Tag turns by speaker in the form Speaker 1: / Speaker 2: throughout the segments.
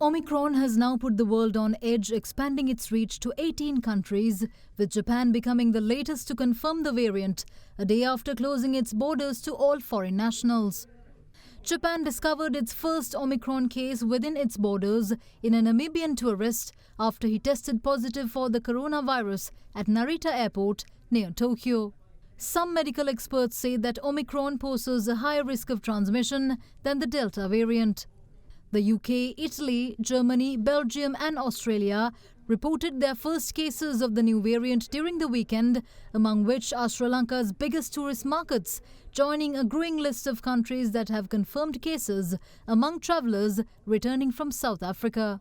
Speaker 1: Omicron has now put the world on edge, expanding its reach to 18 countries, with Japan becoming the latest to confirm the variant, a day after closing its borders to all foreign nationals. Japan discovered its first Omicron case within its borders in a Namibian tourist after he tested positive for the coronavirus at Narita Airport near Tokyo. Some medical experts say that Omicron poses a higher risk of transmission than the Delta variant. The UK, Italy, Germany, Belgium and Australia reported their first cases of the new variant during the weekend, among which are Sri Lanka's biggest tourist markets, joining a growing list of countries that have confirmed cases among travellers returning from South Africa.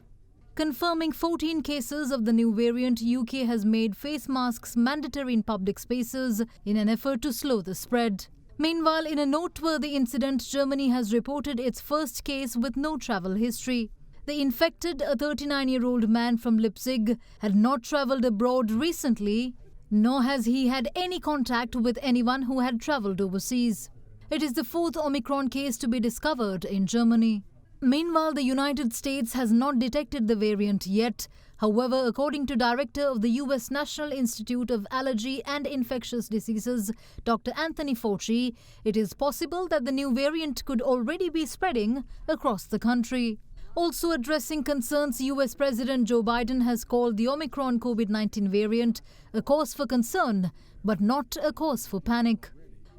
Speaker 1: Confirming 14 cases of the new variant, UK has made face masks mandatory in public spaces in an effort to slow the spread. Meanwhile, in a noteworthy incident, Germany has reported its first case with no travel history. The infected, a 39-year-old man from Leipzig, had not travelled abroad recently, nor has he had any contact with anyone who had travelled overseas. It is the fourth Omicron case to be discovered in Germany. Meanwhile, the United States has not detected the variant yet. However, according to Director of the U.S. National Institute of Allergy and Infectious Diseases, Dr. Anthony Fauci, it is possible that the new variant could already be spreading across the country. Also addressing concerns, U.S. President Joe Biden has called the Omicron COVID-19 variant a cause for concern, but not a cause for panic.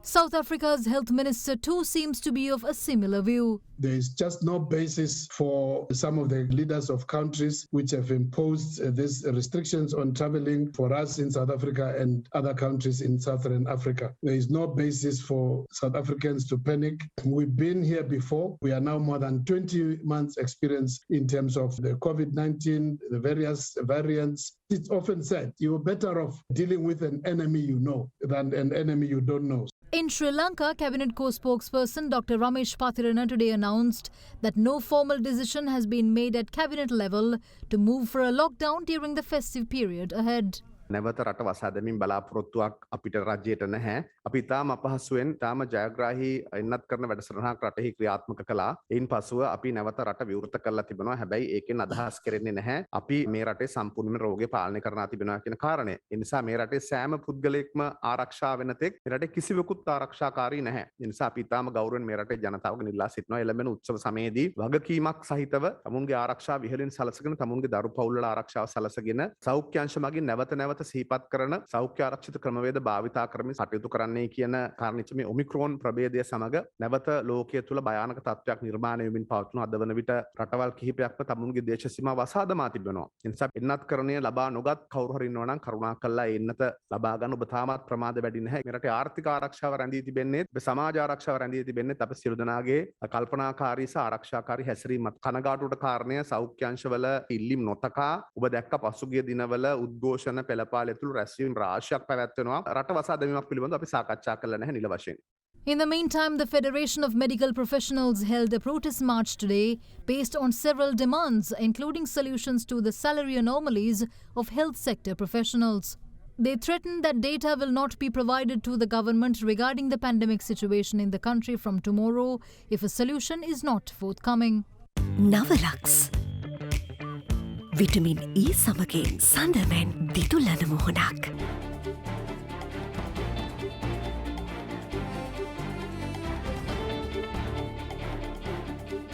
Speaker 1: South Africa's health minister too seems to be of a similar view.
Speaker 2: There is just no basis for some of the leaders of countries which have imposed these restrictions on traveling for us in South Africa and other countries in Southern Africa. There is no basis for South Africans to panic. We've been here before. We are now more than 20 months experience in terms of the COVID-19, the various variants. It's often said you're better off dealing with an enemy you know than an enemy you don't know.
Speaker 1: In Sri Lanka, Cabinet co-spokesperson Dr. Ramesh Pathirana today announced that no formal decision has been made at cabinet level to move for a lockdown during the festive period ahead.
Speaker 3: නැවත රට වසාදමින් බලාපොරොත්තුවක් අපිට රජයට නැහැ. අපි තාම අපහසුවෙන් තාම ජයග්‍රාහී එන්නත් කරන වැඩසටහනක් රටෙහි ක්‍රියාත්මක කළා. එයින් පසුව අපි නැවත රට විවෘත කරලා තිබෙනවා. හැබැයි ඒකෙන් අදහස් කරන්නේ නැහැ. අපි මේ රටේ සම්පූර්ණයෙන්ම රෝගය පාලනය කරනවා තිබෙනවා කියන කාරණය. ඒ නිසා මේ රටේ සෑම පුද්ගලයෙක්ම ආරක්ෂා වෙන තෙක් මේ රටේ කිසිවෙකුත් ආරක්ෂාකාරී නැහැ. ඒ නිසා අපි තාම ගෞරවයෙන් මේ රටේ ජනතාවගෙන් ඉල්ලා සිටිනවා. එළඹෙන උත්සව සමයේදී වගකීමක් සහිතව තමුන්ගේ ආරක්ෂාව ඉහළින් සලසගෙන තමුන්ගේ දරු පවුල්වල ආරක්ෂාව සලසගෙන සෞඛ්‍ය අංශ මගින් නැවත සිහිපත් කරන සෞඛ්‍ය ආරක්ෂිත ක්‍රමවේද භාවිතා කරමින් කටයුතු කරන්නයි කියන කාරණිත මේ ඔමික්‍රෝන් ප්‍රභේදය සමග නැවත ලෝකයේ තුල භයානක තත්ත්වයක් නිර්මාණය වෙමින් පවතින අද වන විට රටවල් කිහිපයක්ම තමුන්ගේ දේශ සීමා වසාදමා තිබෙනවා. ඒ නිසා එන්නත් කරණය ලබා නොගත් කවුරු හරි ඉන්නවා නම් කරුණාකරලා එන්නත ලබා ගන්න ඔබ තාමත් ප්‍රමාද වැඩි නැහැ. මේ රටේ ආර්ථික ආරක්ෂාව රැඳී තිබෙන්නේ සමාජ ආරක්ෂාව රැඳී තිබෙන්නේ අප සියලු දෙනාගේ කල්පනාකාරී සහ ආරක්ෂාකාරී හැසිරීමත්. කනගාටුවට කාරණය සෞඛ්‍ය අංශවල ඉල්ලීම් නොතකා ඔබ දැක්ක පසුගිය දිනවල උද්ඝෝෂණ පෙළපාල ඇතුළු රැස්වීම් රාශියක් පැවැත්වෙනවා. රට වසා දැමීමක් පිළිබඳව අපි සාකච්ඡා කළා නැහැ නිල වශයෙන්.
Speaker 1: In the meantime, the Federation of Medical Professionals held a protest march today based on several demands, including solutions to the salary anomalies of health sector professionals. They threatened that data will not be provided to the government regarding the pandemic situation in the country from tomorrow if a solution is not forthcoming.
Speaker 4: Navalux Vitamin E සමගින් සඳමෙන් දිතුලන මොහොනක්